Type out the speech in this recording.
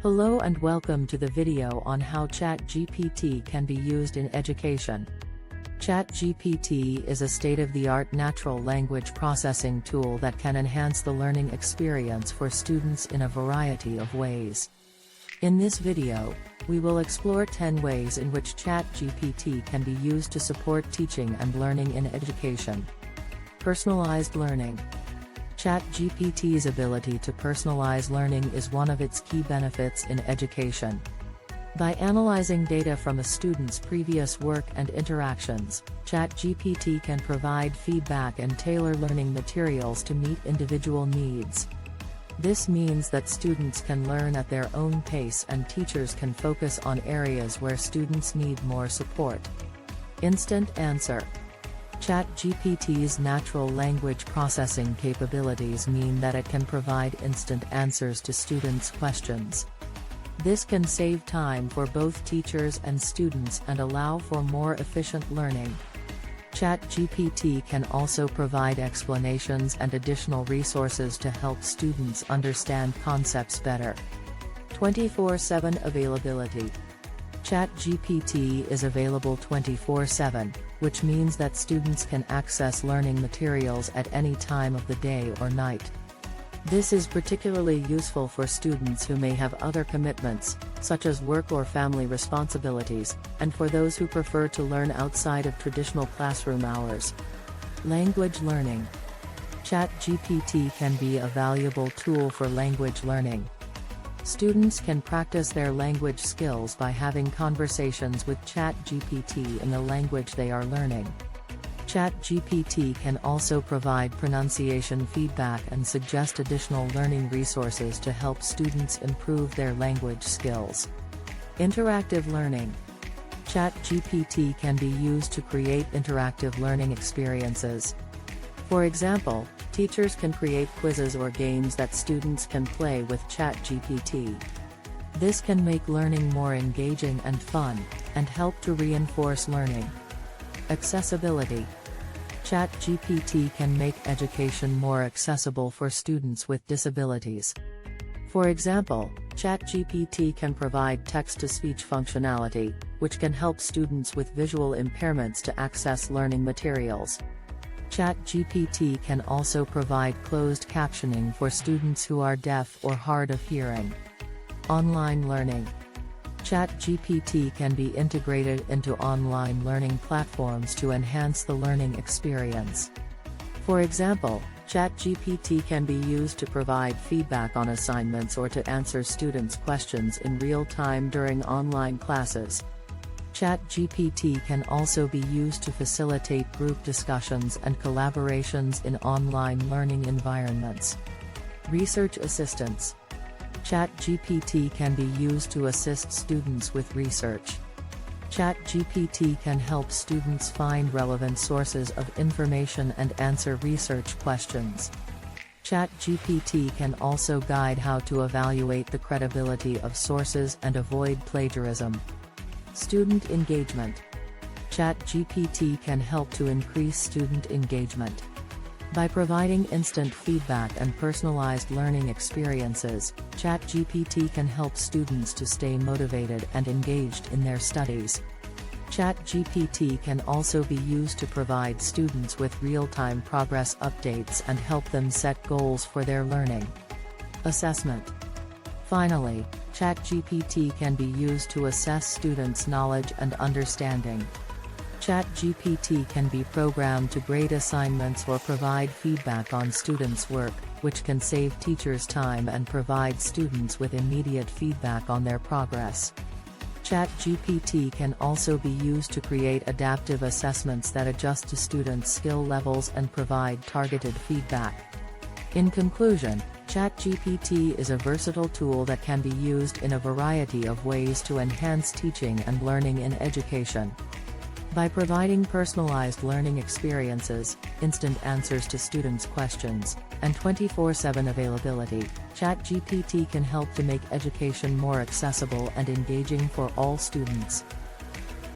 Hello and welcome to the video on how ChatGPT can be used in education. ChatGPT is a state-of-the-art natural language processing tool that can enhance the learning experience for students in a variety of ways. In this video, we will explore 10 ways in which ChatGPT can be used to support teaching and learning in education. Personalized learning. ChatGPT's ability to personalize learning is one of its key benefits in education. By analyzing data from a student's previous work and interactions, ChatGPT can provide feedback and tailor learning materials to meet individual needs. This means that students can learn at their own pace and teachers can focus on areas where students need more support. Instant answer. ChatGPT's natural language processing capabilities mean that it can provide instant answers to students' questions. This can save time for both teachers and students and allow for more efficient learning. ChatGPT can also provide explanations and additional resources to help students understand concepts better. 24/7 availability. ChatGPT is available 24/7, which means that students can access learning materials at any time of the day or night. This is particularly useful for students who may have other commitments, such as work or family responsibilities, and for those who prefer to learn outside of traditional classroom hours. Language learning. ChatGPT can be a valuable tool for language learning. Students can practice their language skills by having conversations with ChatGPT in the language they are learning. ChatGPT can also provide pronunciation feedback and suggest additional learning resources to help students improve their language skills. Interactive learning. ChatGPT can be used to create interactive learning experiences. For example, teachers can create quizzes or games that students can play with ChatGPT. This can make learning more engaging and fun, and help to reinforce learning. Accessibility. ChatGPT can make education more accessible for students with disabilities. For example, ChatGPT can provide text-to-speech functionality, which can help students with visual impairments to access learning materials. ChatGPT can also provide closed captioning for students who are deaf or hard of hearing. Online learning. ChatGPT can be integrated into online learning platforms to enhance the learning experience. For example, ChatGPT can be used to provide feedback on assignments or to answer students' questions in real time during online classes. ChatGPT can also be used to facilitate group discussions and collaborations in online learning environments. Research assistance. ChatGPT can be used to assist students with research. ChatGPT can help students find relevant sources of information and answer research questions. ChatGPT can also guide how to evaluate the credibility of sources and avoid plagiarism. Student engagement. ChatGPT can help to increase student engagement. By providing instant feedback and personalized learning experiences, ChatGPT can help students to stay motivated and engaged in their studies. ChatGPT can also be used to provide students with real-time progress updates and help them set goals for their learning. Assessment. Finally, ChatGPT can be used to assess students' knowledge and understanding. ChatGPT can be programmed to grade assignments or provide feedback on students' work, which can save teachers time and provide students with immediate feedback on their progress. ChatGPT can also be used to create adaptive assessments that adjust to students' skill levels and provide targeted feedback. In conclusion, ChatGPT is a versatile tool that can be used in a variety of ways to enhance teaching and learning in education. By providing personalized learning experiences, instant answers to students' questions, and 24/7 availability, ChatGPT can help to make education more accessible and engaging for all students.